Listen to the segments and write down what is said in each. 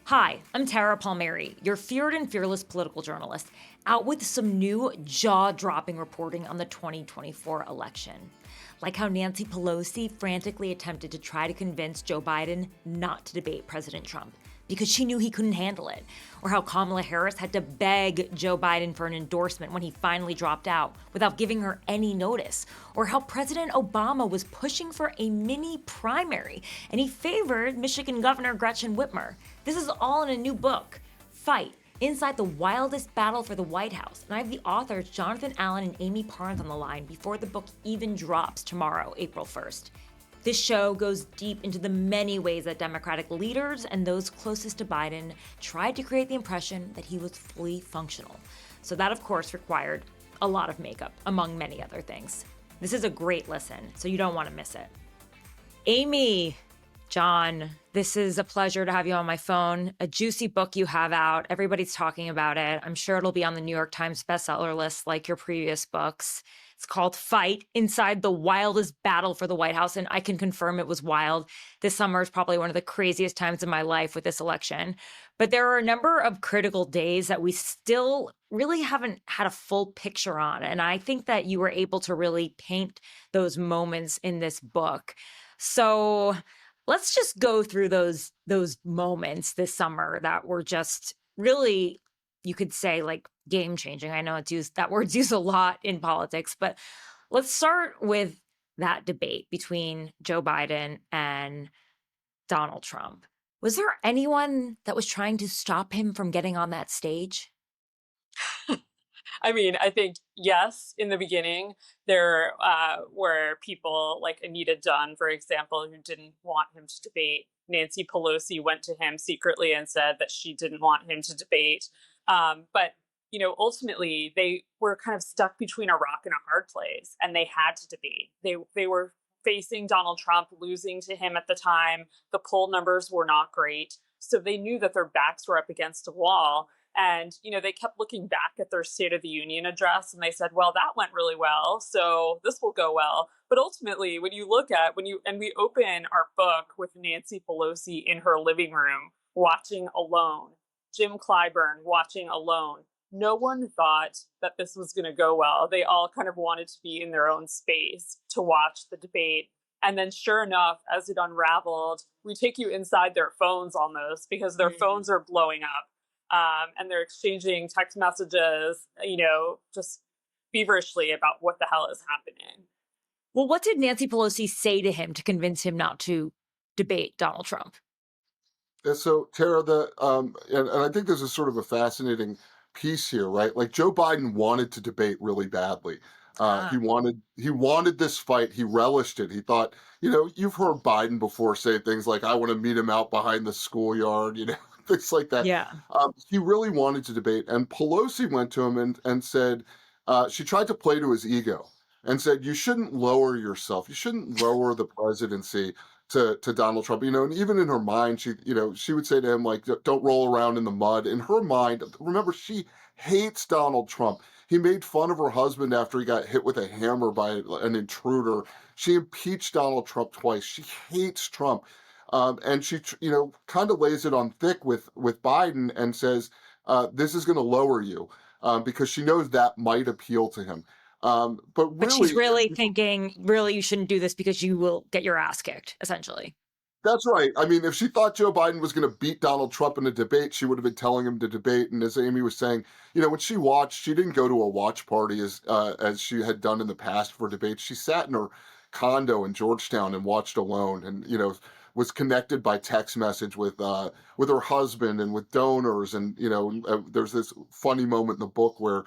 Hi, I'm Tara Palmeri, your feared and fearless political journalist, out with some new jaw-dropping reporting on the 2024 election. Like how Nancy Pelosi frantically attempted to try to convince Joe Biden not to debate President Trump because she knew he couldn't handle it, or how Kamala Harris had to beg Joe Biden for an endorsement when he finally dropped out without giving her any notice, or how President Obama was pushing for a mini primary and he favored Michigan Governor Gretchen Whitmer. This is all in a new book, Fight, Inside the Wildest Battle for the White House. And I have the authors Jonathan Allen and Amy Parnes on the line before the book even drops tomorrow, April 1st. This show goes deep into the many ways that Democratic leaders and those closest to Biden tried to create the impression that he was fully functional. So that, of course, required a lot of makeup, among many other things. This is a great listen, so you don't want to miss it. Amy, John, this is a pleasure to have you on my phone. A juicy book you have out. Everybody's talking about it. I'm sure it'll be on the New York Times bestseller list like your previous books. It's called Fight, Inside the Wildest Battle for the White House. And I can confirm it was wild. This summer is probably one of the craziest times of my life with this election. But there are a number of critical days that we still really haven't had a full picture on. And I think that you were able to really paint those moments in this book. So let's just go through those moments this summer that were just really, you could say, like, game changing. I know that word's used a lot in politics, but let's start with that debate between Joe Biden and Donald Trump. Was there anyone that was trying to stop him from getting on that stage? I mean, I think, yes, in the beginning, there were people like Anita Dunn, for example, who didn't want him to debate. Nancy Pelosi went to him secretly and said that she didn't want him to debate. But, ultimately, they were kind of stuck between a rock and a hard place, and they had to debate. They were facing Donald Trump, losing to him at the time. The poll numbers were not great. So they knew that their backs were up against a wall. And, they kept looking back at their State of the Union address and they said, well, that went really well, so this will go well. But ultimately, when you look at, and we open our book with Nancy Pelosi in her living room watching alone, Jim Clyburn watching alone, no one thought that this was going to go well. They all kind of wanted to be in their own space to watch the debate. And then sure enough, as it unraveled, we take you inside their phones almost because their phones are blowing up. And they're exchanging text messages, just feverishly about what the hell is happening. Well, what did Nancy Pelosi say to him to convince him not to debate Donald Trump? So, Tara, and I think this is sort of a fascinating piece here, right? Like Joe Biden wanted to debate really badly. He wanted this fight. He relished it. He thought, you've heard Biden before say things like, "I want to meet him out behind the schoolyard," things like that. Yeah. He really wanted to debate, and Pelosi went to him and said, she tried to play to his ego and said, "You shouldn't lower yourself. You shouldn't lower the presidency to Donald Trump." And even in her mind, she would say to him, like, "Don't roll around in the mud." In her mind, remember, she hates Donald Trump. He made fun of her husband after he got hit with a hammer by an intruder. She impeached Donald Trump twice. She hates Trump. And she, kind of lays it on thick with Biden and says, this is going to lower you, because she knows that might appeal to him. But she's really thinking, you shouldn't do this because you will get your ass kicked, essentially. That's right. I mean, if she thought Joe Biden was going to beat Donald Trump in a debate, she would have been telling him to debate. And as Amy was saying, when she watched, she didn't go to a watch party as she had done in the past for debates. She sat in her condo in Georgetown and watched alone, and was connected by text message with her husband and with donors. And there's this funny moment in the book where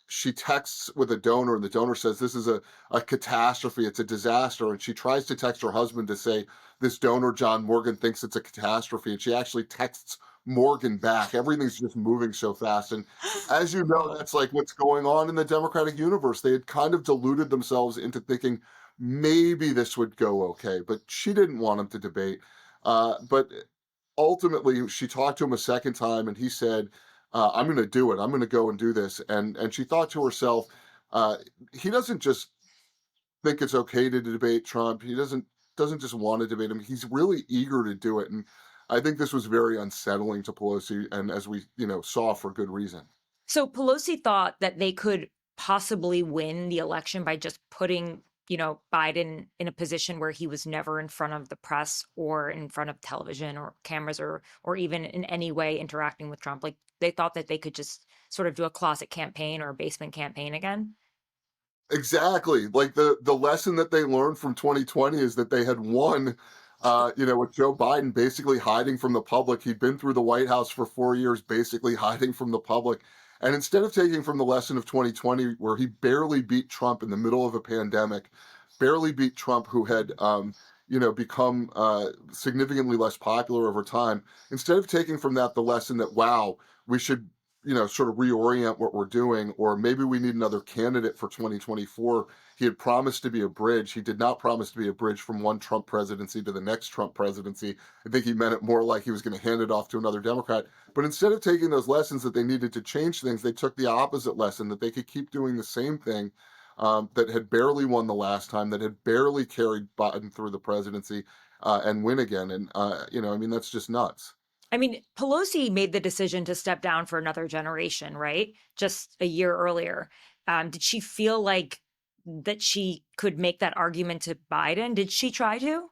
she texts with a donor, and the donor says, "This is a catastrophe. It's a disaster." And she tries to text her husband to say, "This donor, John Morgan, thinks it's a catastrophe." And she actually texts Morgan back. Everything's just moving so fast. And as you know, that's like what's going on in the Democratic universe. They had kind of deluded themselves into thinking maybe this would go okay, but she didn't want him to debate. But ultimately, she talked to him a second time, and he said, "I'm going to do it. I'm going to go and do this." And she thought to herself, he doesn't just think it's okay to debate Trump. He doesn't doesn't just want to debate him. He's really eager to do it. And I think this was very unsettling to Pelosi, and as we, saw, for good reason. So Pelosi thought that they could possibly win the election by just putting, Biden in a position where he was never in front of the press or in front of television or cameras or even in any way interacting with Trump. Like they thought that they could just sort of do a closet campaign or a basement campaign again. Exactly. Like the lesson that they learned from 2020 is that they had won, with Joe Biden basically hiding from the public. He'd been through the White House for 4 years, basically hiding from the public. And instead of taking from the lesson of 2020, where he barely beat Trump in the middle of a pandemic, barely beat Trump, who had, become significantly less popular over time, instead of taking from that the lesson that, wow, we should sort of reorient what we're doing, or maybe we need another candidate for 2024. He had promised to be a bridge. He did not promise to be a bridge from one Trump presidency to the next Trump presidency. I think he meant it more like he was going to hand it off to another Democrat. But instead of taking those lessons that they needed to change things, they took the opposite lesson, that they could keep doing the same thing that had barely won the last time, that had barely carried Biden through the presidency and win again. And, that's just nuts. I mean, Pelosi made the decision to step down for another generation, right? Just a year earlier. Did she feel like that she could make that argument to Biden? Did she try to?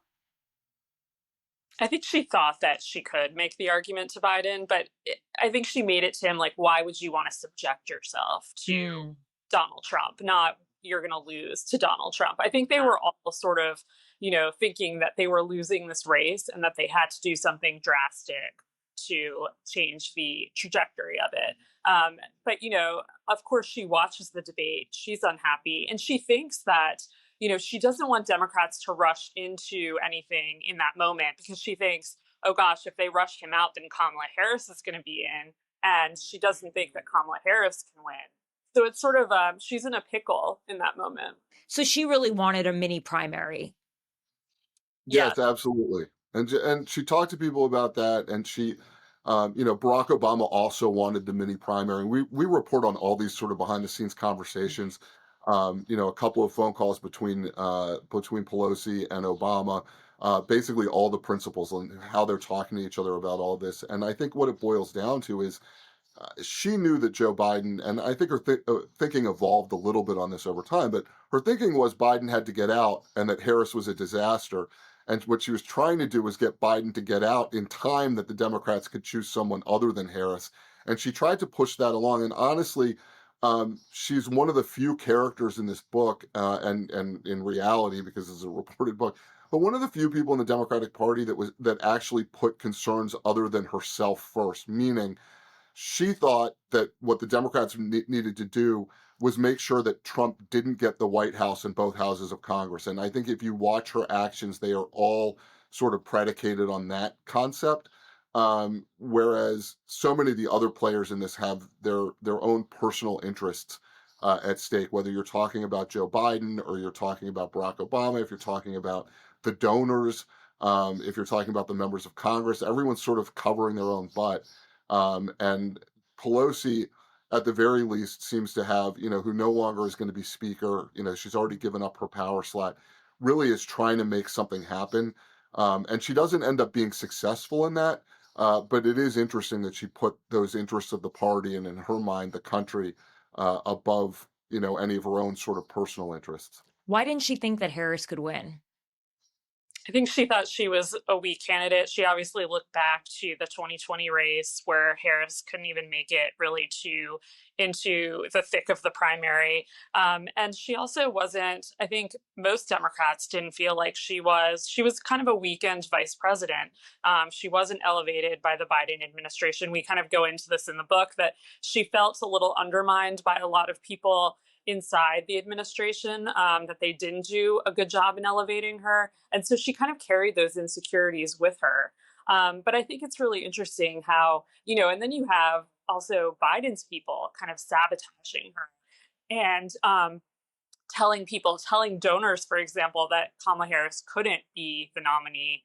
I think she thought that she could make the argument to Biden, but I think she made it to him like, why would you want to subject yourself to Donald Trump? Not you're going to lose to Donald Trump. I think they were all sort of, thinking that they were losing this race and that they had to do something drastic to change the trajectory of it. But, of course, she watches the debate. She's unhappy. And she thinks that, she doesn't want Democrats to rush into anything in that moment, because she thinks, oh, gosh, if they rush him out, then Kamala Harris is going to be in. And she doesn't think that Kamala Harris can win. So it's sort of, she's in a pickle in that moment. So she really wanted a mini primary. Yes, absolutely. And she talked to people about that, and she, Barack Obama also wanted the mini primary. We report on all these sort of behind the scenes conversations. A couple of phone calls between Pelosi and Obama, basically all the principles and how they're talking to each other about all this. And I think what it boils down to is she knew that Joe Biden, and I think her thinking evolved a little bit on this over time, but her thinking was Biden had to get out and that Harris was a disaster. And what she was trying to do was get Biden to get out in time that the Democrats could choose someone other than Harris. And she tried to push that along. And honestly, she's one of the few characters in this book, and in reality, because it's a reported book, but one of the few people in the Democratic Party that actually put concerns other than herself first, meaning she thought that what the Democrats needed to do was make sure that Trump didn't get the White House and both houses of Congress. And I think if you watch her actions, they are all sort of predicated on that concept. Whereas so many of the other players in this have their own personal interests at stake, whether you're talking about Joe Biden or you're talking about Barack Obama, if you're talking about the donors, if you're talking about the members of Congress, everyone's sort of covering their own butt. And Pelosi, at the very least, seems to have, who no longer is going to be speaker, she's already given up her power slot, really is trying to make something happen. And she doesn't end up being successful in that. But it is interesting that she put those interests of the party and, in her mind, the country above, any of her own sort of personal interests. Why didn't she think that Harris could win? I think she thought she was a weak candidate. She obviously looked back to the 2020 race where Harris couldn't even make it really into the thick of the primary. And she also wasn't, I think most Democrats didn't feel like she was kind of a weakened vice president. She wasn't elevated by the Biden administration. We kind of go into this in the book, that she felt a little undermined by a lot of people inside the administration, that they didn't do a good job in elevating her. And so she kind of carried those insecurities with her. But I think it's really interesting how, and then you have also Biden's people kind of sabotaging her and telling donors, for example, that Kamala Harris couldn't be the nominee.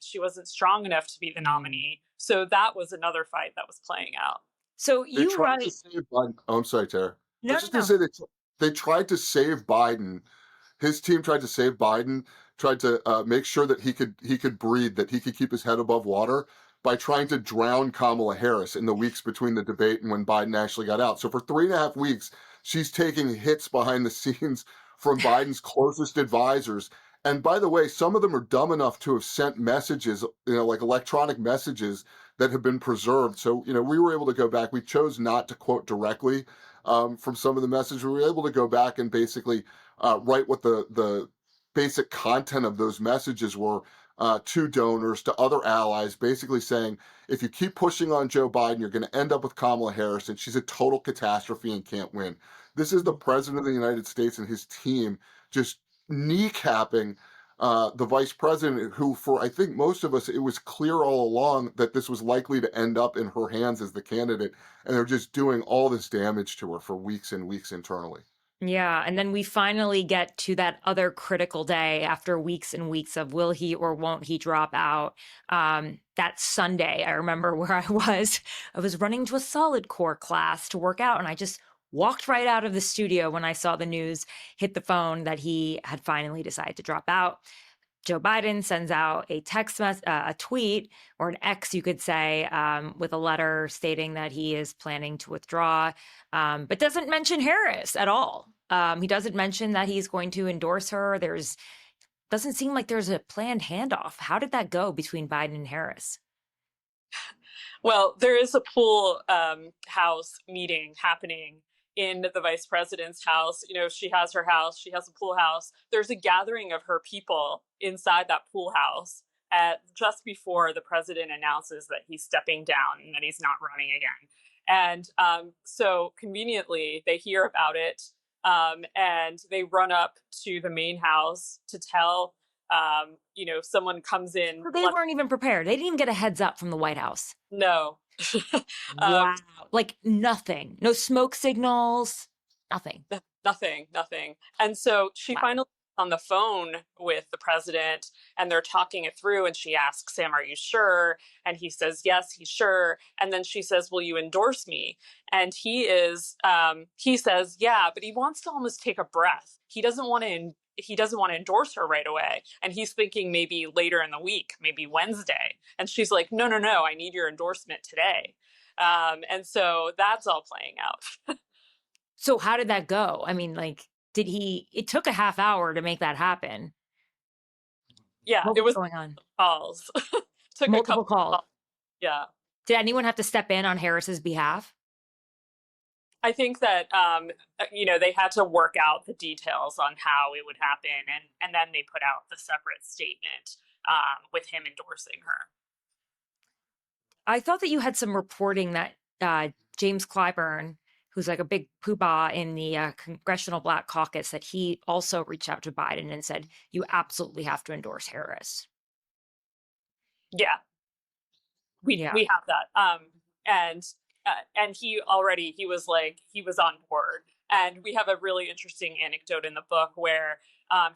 She wasn't strong enough to be the nominee. So that was another fight that was playing out. So you to save Biden. Oh, I'm sorry, Tara. No, Just to say that they tried to save Biden his team tried to save Biden, tried to make sure that he could breathe, that he could keep his head above water by trying to drown Kamala Harris in the weeks between the debate and when Biden actually got out. So for 3.5 weeks, she's taking hits behind the scenes from Biden's closest advisors. And by the way, some of them are dumb enough to have sent messages, like electronic messages that have been preserved. So, we were able to go back. We chose not to quote directly from some of the messages. We were able to go back and basically write what the basic content of those messages were to donors, to other allies, basically saying, if you keep pushing on Joe Biden, you're going to end up with Kamala Harris, and she's a total catastrophe and can't win. This is the president of the United States and his team just kneecapping the vice president, who, for I think most of us, it was clear all along that this was likely to end up in her hands as the candidate, and they're just doing all this damage to her for weeks and weeks internally. Yeah, and then we finally get to that other critical day after weeks and weeks of will he or won't he drop out. That Sunday, I remember where I was running to a solid core class to work out, and I just walked right out of the studio when I saw the news hit the phone that he had finally decided to drop out. Joe Biden sends out a a tweet, or an X, you could say, with a letter stating that he is planning to withdraw, but doesn't mention Harris at all. He doesn't mention that he's going to endorse her. Doesn't seem like there's a planned handoff. How did that go between Biden and Harris? Well, there is a pool house meeting happening in the vice president's house. She has her house, she has a pool house. There's a gathering of her people inside that pool house just before the president announces that he's stepping down and that he's not running again. And so conveniently, they hear about it and they run up to the main house to tell, someone comes in. They weren't even prepared. They didn't even get a heads up from the White House. No. Wow. Like nothing. No smoke signals. Nothing. Nothing. And so she finally on the phone with the president, and they're talking it through, and she asks Sam, are you sure? And he says, yes, he's sure. And then she says, will you endorse me? And he says, yeah, but he wants to almost take a breath. He doesn't want to endorse her right away. And he's thinking maybe later in the week, maybe Wednesday. And she's like, no, I need your endorsement today. And so that's all playing out. So how did that go? I mean, it took a half hour to make that happen. Yeah, what was going on? Calls. Took multiple calls. Yeah. Did anyone have to step in on Harris's behalf? I think that, they had to work out the details on how it would happen. And then they put out the separate statement with him endorsing her. I thought that you had some reporting that James Clyburn, who's like a big poobah in the Congressional Black Caucus, that he also reached out to Biden and said, you absolutely have to endorse Harris. Yeah. We have that. And he was on board. And we have a really interesting anecdote in the book where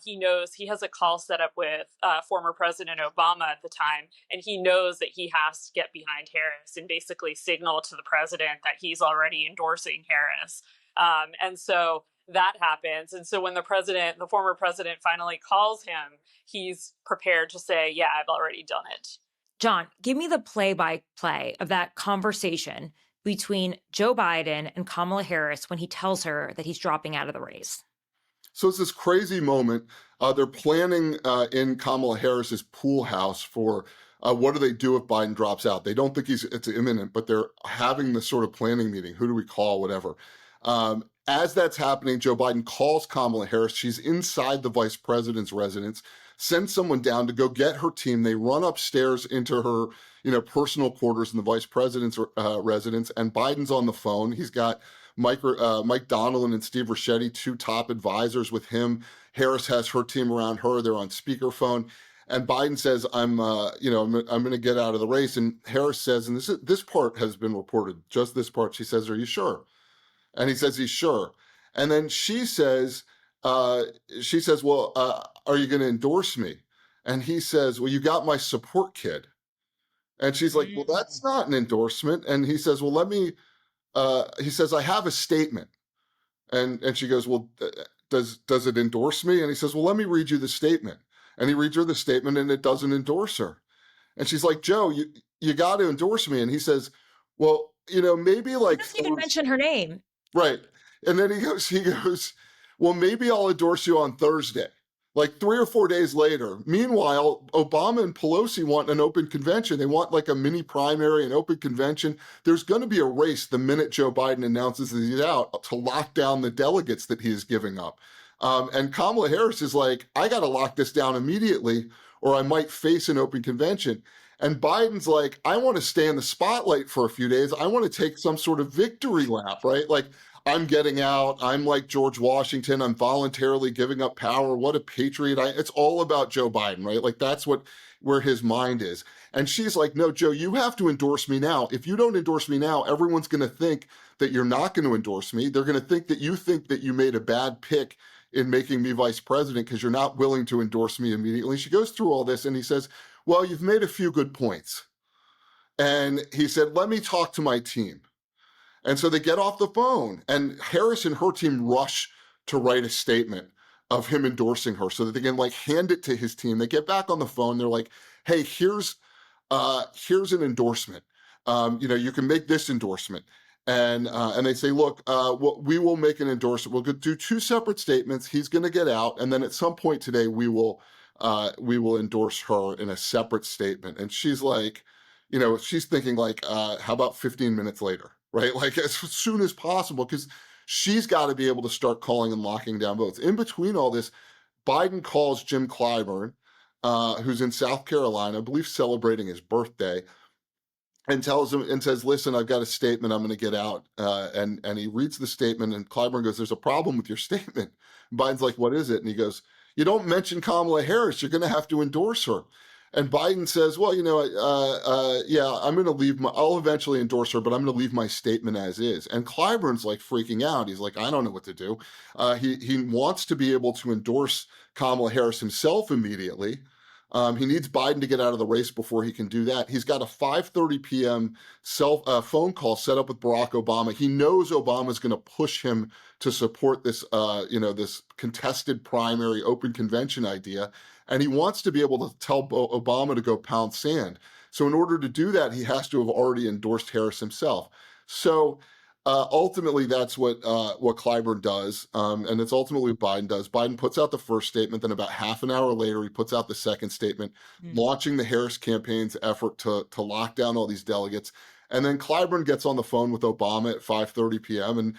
he has a call set up with former President Obama at the time, and he knows that he has to get behind Harris and basically signal to the president that he's already endorsing Harris. And so that happens. And so when the former president finally calls him, he's prepared to say, yeah, I've already done it. John, give me the play-by-play of that conversation between Joe Biden and Kamala Harris when he tells her that he's dropping out of the race. So it's this crazy moment. They're planning in Kamala Harris's pool house for what do they do if Biden drops out? They don't think it's imminent, but they're having this sort of planning meeting. Who do we call? Whatever. As that's happening, Joe Biden calls Kamala Harris. She's inside the vice president's residence, sends someone down to go get her team. They run upstairs into her, personal quarters in the vice president's residence, and Biden's on the phone. He's got Mike Donilon and Steve Ricchetti, two top advisors with him. Harris has her team around her. They're on speakerphone. And Biden says, I'm going to get out of the race. And Harris says, and this part has been reported, just this part, she says, are you sure? And he says, he's sure. And then she says, well, are you going to endorse me? And he says, well, you got my support, kid. And she's like, well, that's not an endorsement. And he says, well, he says, I have a statement. And she goes, well, does it endorse me? And he says, well, let me read you the statement. And he reads her the statement, and it doesn't endorse her. And she's like, Joe, you got to endorse me. And he says, well, maybe He like doesn't even mention her name. right. And then he goes, well, maybe I'll endorse you on Thursday, like 3 or 4 days later. Meanwhile, Obama and Pelosi want an open convention. They want like a mini primary, an open convention. There's going to be a race the minute Joe Biden announces that he's out to lock down the delegates that he is giving up. And Kamala Harris is like, I got to lock this down immediately, or I might face an open convention. And Biden's like, I want to stay in the spotlight for a few days. I want to take some sort of victory lap, right? Like, I'm getting out. I'm like George Washington. I'm voluntarily giving up power. What a patriot. It's all about Joe Biden, right? Like, that's where his mind is. And she's like, no, Joe, you have to endorse me now. If you don't endorse me now, everyone's going to think that you're not going to endorse me. They're going to think that you made a bad pick in making me vice president because you're not willing to endorse me immediately. She goes through all this and he says, well, you've made a few good points. And he said, let me talk to my team. And so they get off the phone, and Harris and her team rush to write a statement of him endorsing her so that they can like hand it to his team. They get back on the phone. They're like, hey, here's an endorsement. You can make this endorsement. And they say, look, we will make an endorsement. We'll do 2 separate statements. He's going to get out. And then at some point today, we will endorse her in a separate statement. And she's like, she's thinking like, how about 15 minutes later, right? Like as soon as possible, because she's got to be able to start calling and locking down votes. In between all this, Biden calls Jim Clyburn, who's in South Carolina, I believe celebrating his birthday, and tells him and says, listen, I've got a statement, I'm going to get out. And he reads the statement, and Clyburn goes, there's a problem with your statement. And Biden's like, what is it? And he goes, you don't mention Kamala Harris. You're going to have to endorse her. And Biden says, well, yeah, I'll eventually endorse her, but I'm going to leave my statement as is. And Clyburn's like freaking out. He's like, I don't know what to do. He wants to be able to endorse Kamala Harris himself immediately. He needs Biden to get out of the race before he can do that. He's got a 5:30 p.m. phone call set up with Barack Obama. He knows Obama's going to push him to support this, this contested primary open convention idea. And he wants to be able to tell Obama to go pound sand. So in order to do that, he has to have already endorsed Harris himself. So ultimately, that's what Clyburn does, and it's ultimately what Biden does. Biden puts out the first statement, then about half an hour later, he puts out the second statement, launching the Harris campaign's effort to lock down all these delegates. And then Clyburn gets on the phone with Obama at 5:30 p.m.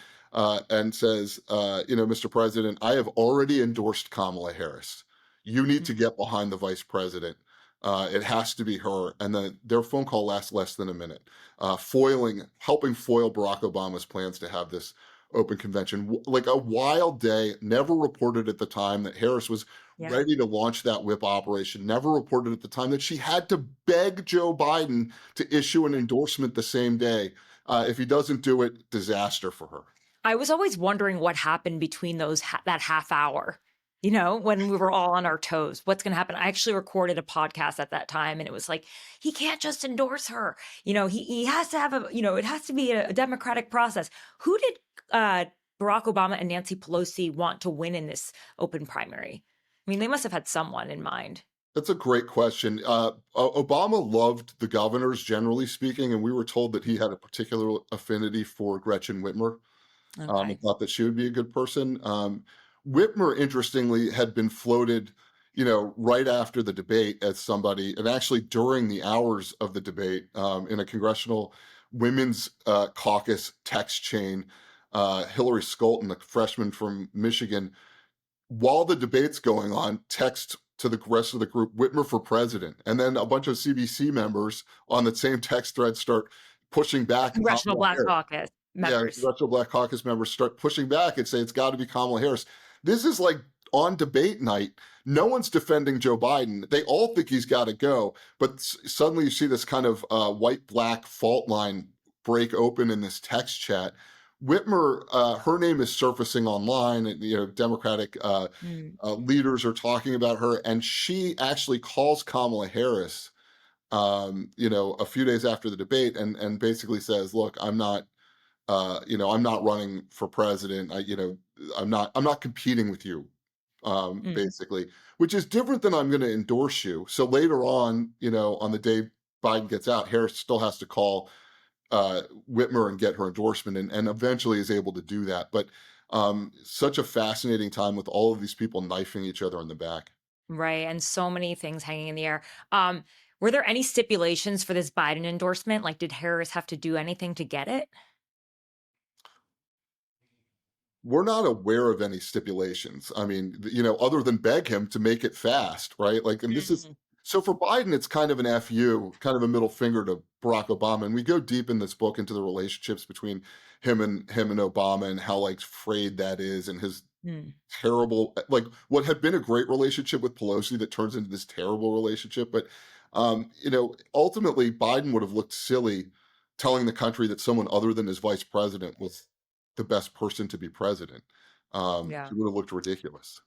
and says, Mr. President, I have already endorsed Kamala Harris. You need to get behind the vice president. It has to be her. And then their phone call lasts less than a minute, helping foil Barack Obama's plans to have this open convention. Like a wild day, never reported at the time that Harris was ready to launch that whip operation, never reported at the time that she had to beg Joe Biden to issue an endorsement the same day. If he doesn't do it, disaster for her. I was always wondering what happened between that half hour. When we were all on our toes, what's going to happen? I actually recorded a podcast at that time, and it was like, he can't just endorse her. He has to have it has to be a democratic process. Who did Barack Obama and Nancy Pelosi want to win in this open primary? I mean, they must have had someone in mind. That's a great question. Obama loved the governors, generally speaking, and we were told that he had a particular affinity for Gretchen Whitmer. Okay. Thought that she would be a good person. Whitmer, interestingly, had been floated, right after the debate as somebody, and actually during the hours of the debate in a congressional women's caucus text chain, Hillary Scholten, a freshman from Michigan, while the debate's going on, text to the rest of the group, Whitmer for president. And then a bunch of CBC members on the same text thread start pushing back. Congressional Black Caucus members. Yeah, Congressional Black Caucus members start pushing back and say it's got to be Kamala Harris. This is like on debate night. No one's defending Joe Biden. They all think he's got to go. But suddenly you see this kind of white-black fault line break open in this text chat. Whitmer, her name is surfacing online, and Democratic leaders are talking about her, and she actually calls Kamala Harris, a few days after the debate, and basically says, "Look, I'm not running for president. I'm not competing with you, Mm. basically, which is different than I'm going to endorse you. So later on, on the day Biden gets out, Harris still has to call Whitmer and get her endorsement, and eventually is able to do that. But such a fascinating time with all of these people knifing each other in the back. Right, and so many things hanging in the air. Were there any stipulations for this Biden endorsement? Like, did Harris have to do anything to get it? We're not aware of any stipulations. I mean, other than beg him to make it fast, right? Like, and this is Mm. so for Biden, it's kind of an FU, kind of a middle finger to Barack Obama. And we go deep in this book into the relationships between him and Obama and how like frayed that is, and his Mm. terrible, like what had been a great relationship with Pelosi that turns into this terrible relationship. But ultimately Biden would have looked silly telling the country that someone other than his vice president was the best person to be president. Yeah. He would have looked ridiculous.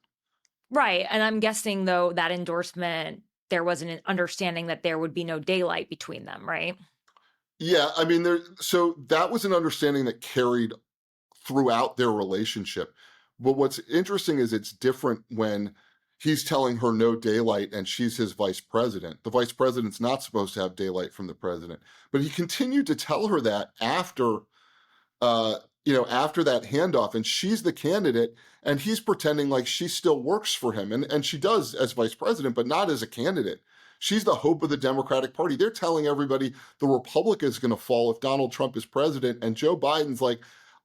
Right, and I'm guessing, though, that endorsement, there was an understanding that there would be no daylight between them, right? Yeah, I mean, so that was an understanding that carried throughout their relationship. But what's interesting is it's different when he's telling her no daylight and she's his vice president. The vice president's not supposed to have daylight from the president. But he continued to tell her that uh, after that handoff, and she's the candidate, and he's pretending like she still works for him. And she does as vice president, but not as a candidate. She's the hope of the Democratic Party. They're telling everybody the Republic is going to fall if Donald Trump is president. And Joe Biden's like,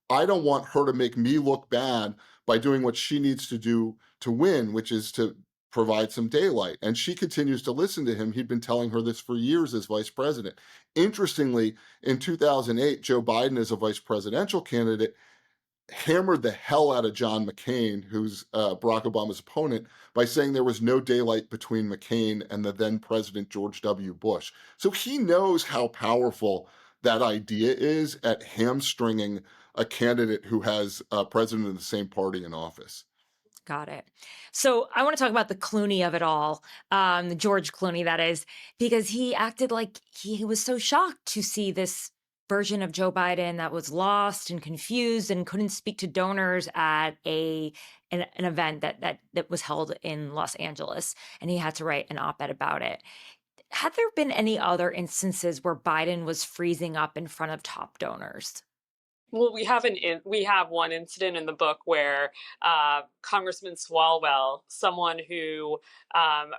I don't want her to make me look bad by doing what she needs to do to win, which is to provide some daylight. And she continues to listen to him. He'd been telling her this for years as vice president. Interestingly, in 2008, Joe Biden, as a vice presidential candidate, hammered the hell out of John McCain, who's Barack Obama's opponent, by saying there was no daylight between McCain and the then President George W. Bush. So he knows how powerful that idea is at hamstringing a candidate who has a president of the same party in office. Got it. So I want to talk about the Clooney of it all, the George Clooney, that is, because he acted like he was so shocked to see this version of Joe Biden that was lost and confused and couldn't speak to donors at an event that was held in Los Angeles, and he had to write an op-ed about it. Had there been any other instances where Biden was freezing up in front of top donors? Well, we have one incident in the book where Congressman Swalwell, someone who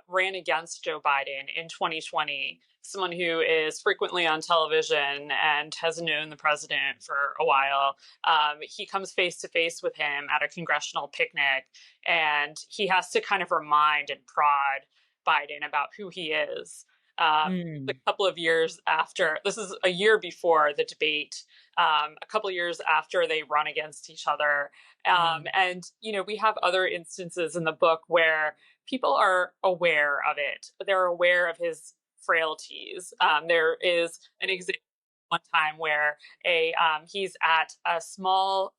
ran against Joe Biden in 2020, someone who is frequently on television and has known the president for a while, he comes face to face with him at a congressional picnic, and he has to kind of remind and prod Biden about who he is. A Mm. couple of years after, this is a year before the debate, a couple of years after they run against each other. Mm. And, we have other instances in the book where people are aware of it. They're aware of his frailties. There is an example one time where he's at a small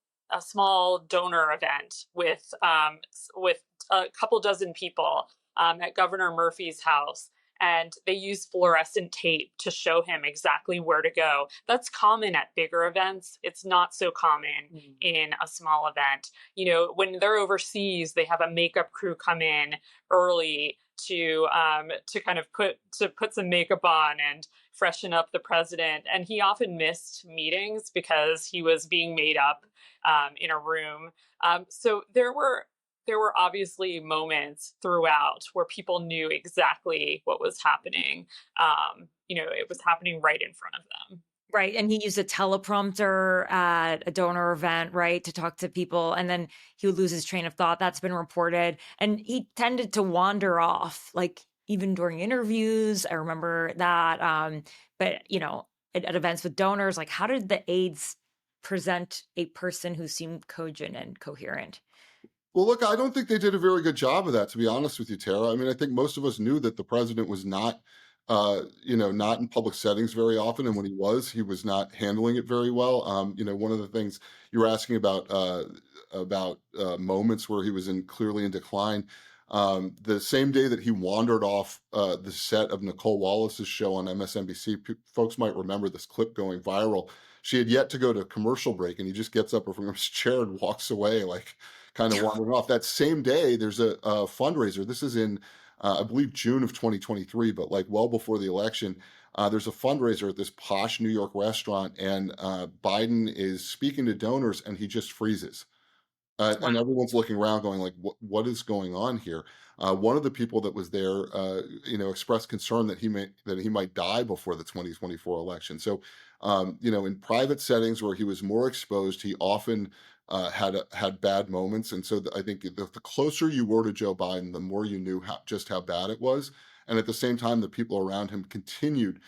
donor event with a couple dozen people at Governor Murphy's house, and they use fluorescent tape to show him exactly where to go. That's common at bigger events. It's not so common Mm. in a small event. When they're overseas, they have a makeup crew come in early to kind of put some makeup on and freshen up the president. And he often missed meetings because he was being made up in a room. So there were obviously moments throughout where people knew exactly what was happening. It was happening right in front of them. Right, and he used a teleprompter at a donor event, right, to talk to people, and then he would lose his train of thought. That's been reported, and he tended to wander off, like, even during interviews. I remember that, but, at events with donors, like, how did the aides present a person who seemed cogent and coherent? Well, look, I don't think they did a very good job of that, to be honest with you, Tara. I mean, I think most of us knew that the president was not in public settings very often, and when he was not handling it very well. One of the things you were asking about moments where he was clearly in decline. The same day that he wandered off the set of Nicole Wallace's show on MSNBC, folks might remember this clip going viral. She had yet to go to commercial break, and he just gets up from his chair and walks away, like kind of wandering off. That same day, there's a fundraiser. This is in, I believe, June of 2023, but like well before the election. There's a fundraiser at this posh New York restaurant, and Biden is speaking to donors, and he just freezes. Wow. And everyone's looking around going like, what is going on here? One of the people that was there, expressed concern that he might die before the 2024 election. So, in private settings where he was more exposed, he often had bad moments. And so I think the closer you were to Joe Biden, the more you knew just how bad it was. And at the same time, the people around him continued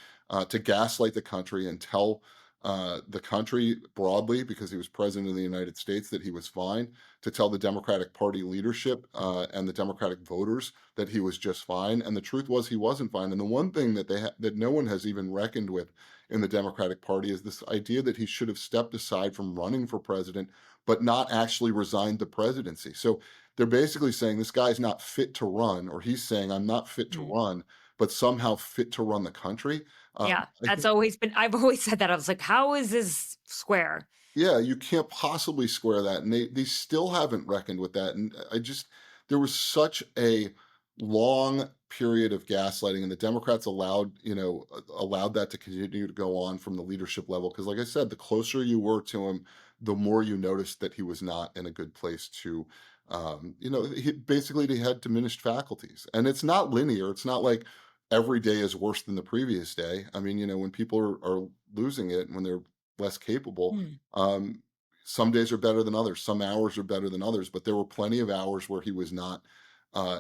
to gaslight the country and tell the country broadly, because he was president of the United States, that he was fine, to tell the Democratic Party leadership and the Democratic voters that he was just fine. And the truth was he wasn't fine. And the one thing that that no one has even reckoned with in the Democratic Party is this idea that he should have stepped aside from running for president, but not actually resigned the presidency. So they're basically saying this guy's not fit to run, or he's saying I'm not fit to Mm. run, but somehow fit to run the country. Yeah, I that's think always been, I've always said that. I was like, how is this square? Yeah, you can't possibly square that. And they still haven't reckoned with that. And there was such a long period of gaslighting, and the Democrats allowed that to continue to go on from the leadership level. Because, like I said, the closer you were to him, the more you noticed that he was not in a good place to, basically he had diminished faculties. And it's not linear. It's not like every day is worse than the previous day. I mean, when people are losing it, when they're less capable, Mm. um, some days are better than others. Some hours are better than others. But there were plenty of hours where he was not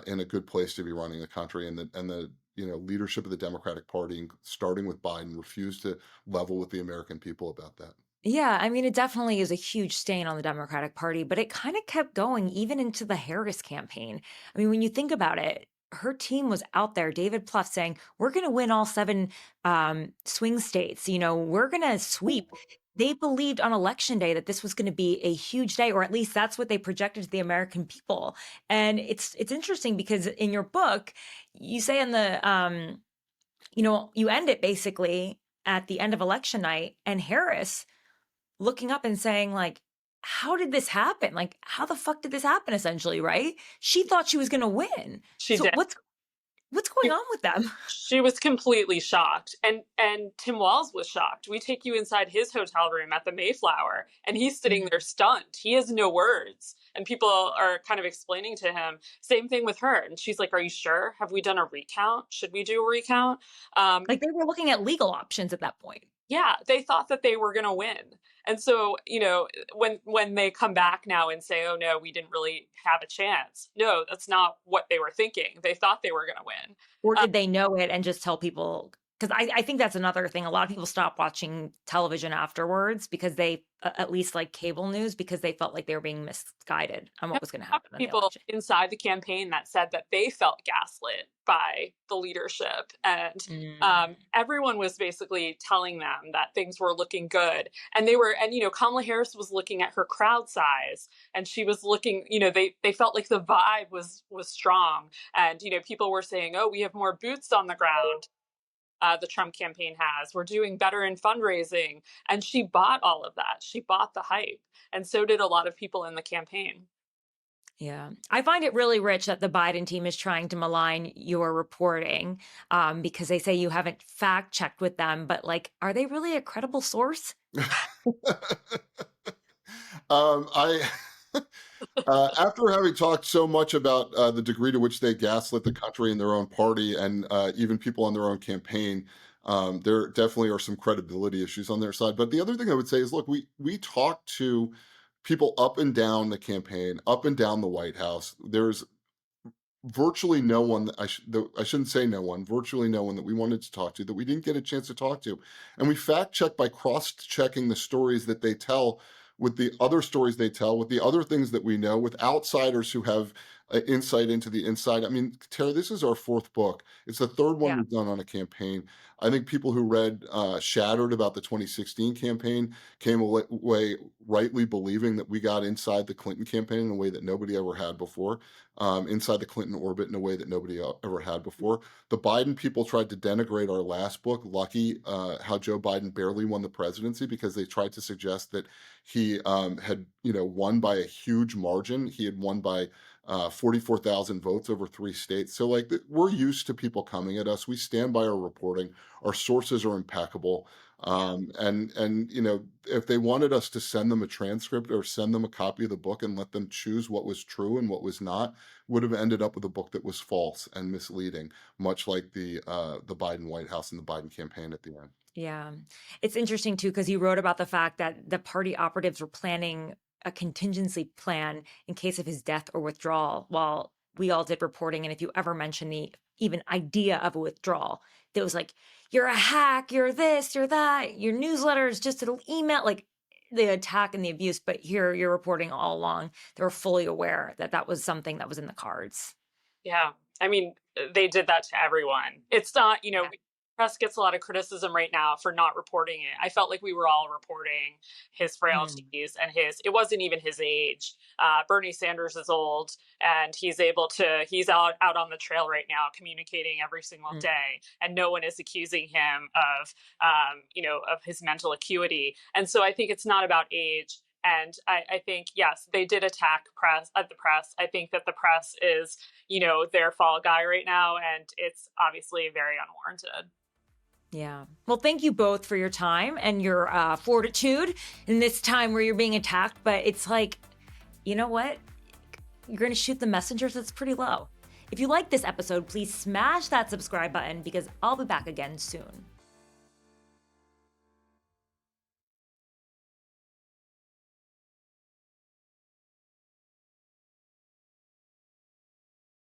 in a good place to be running the country, and the leadership of the Democratic Party, starting with Biden, refused to level with the American people about that. Yeah, I mean, it definitely is a huge stain on the Democratic Party, but it kind of kept going even into the Harris campaign. I mean, when you think about it, her team was out there, David Plouffe, saying, we're going to win all 7 swing states. We're going to sweep. They believed on election day that this was going to be a huge day, or at least that's what they projected to the American people. And it's interesting because in your book, you say in the, you end it basically at the end of election night, and Harris looking up and saying, like, how did this happen? Like, how the fuck did this happen, essentially, right? She thought she was going to win. She So did. what's going on with them? She was completely shocked, and Tim Walz was shocked. We take you inside his hotel room at the Mayflower, and he's sitting there stunned. He has no words, and people are kind of explaining to him. Same thing with her, and she's like, "Are you sure? Have we done a recount? Should we do a recount?" Like, they were looking at legal options at that point. Yeah, they thought that they were going to win. And so, when they come back now and say, "Oh no, we didn't really have a chance." No, that's not what they were thinking. They thought they were going to win. Or did they know it and just tell people? Because I think that's another thing. A lot of people stopped watching television afterwards because they, at least like cable news, because they felt like they were being misguided on what was going to happen in the People election. inside the campaign that said that they felt gaslit by the leadership, and everyone was basically telling them that things were looking good, and Kamala Harris was looking at her crowd size, and she was looking, they felt like the vibe was strong, and people were saying, "Oh, we have more boots on the ground." The Trump campaign has. We're doing better in fundraising. And she bought all of that. She bought the hype. And so did a lot of people in the campaign. Yeah. I find it really rich that the Biden team is trying to malign your reporting because they say you haven't fact checked with them. But, like, are they really a credible source? I After having talked so much about the degree to which they gaslit the country and their own party, and even people on their own campaign, there definitely are some credibility issues on their side. But the other thing I would say is, look, we talked to people up and down the campaign, up and down the White House. There's virtually no one that I shouldn't say no one, virtually no one that we wanted to talk to that we didn't get a chance to talk to. And we fact check by cross checking the stories that they tell with the other stories they tell, with the other things that we know, with outsiders who have insight into the inside. I mean, Tara, this is our fourth book. It's the third one Yeah. we've done on a campaign. I think people who read Shattered about the 2016 campaign came away rightly believing that we got inside the Clinton campaign in a way that nobody ever had before, inside the Clinton orbit in a way that nobody ever had before. The Biden people tried to denigrate our last book, Lucky, how Joe Biden barely won the presidency, because they tried to suggest that he had, won by a huge margin. He had won by 44,000 votes over 3 states. So like we're used to people coming at us. We stand by our reporting. Our sources are impeccable. And if they wanted us to send them a transcript or send them a copy of the book and let them choose what was true and what was not, would have ended up with a book that was false and misleading, much like the Biden White House and the Biden campaign at the end. Yeah. It's interesting too, because you wrote about the fact that the party operatives were planning a contingency plan in case of his death or withdrawal, while we all did reporting. And if you ever mention the even idea of a withdrawal, it was like, you're a hack, you're this, you're that, your newsletter is just an email, like the attack and the abuse. But here you're reporting all along, they were fully aware that that was something that was in the cards. Yeah. I mean, they did that to everyone. It's not, press gets a lot of criticism right now for not reporting it. I felt like we were all reporting his frailties and it wasn't even his age. Bernie Sanders is old and he's out on the trail right now communicating every single day, and no one is accusing him of his mental acuity. And so I think it's not about age. And I think, yes, they did attack the press. I think that the press is, their fall guy right now, and it's obviously very unwarranted. Yeah. Well, thank you both for your time and your fortitude in this time where you're being attacked. But it's like, you know what? You're going to shoot the messengers. That's pretty low. If you like this episode, please smash that subscribe button, because I'll be back again soon.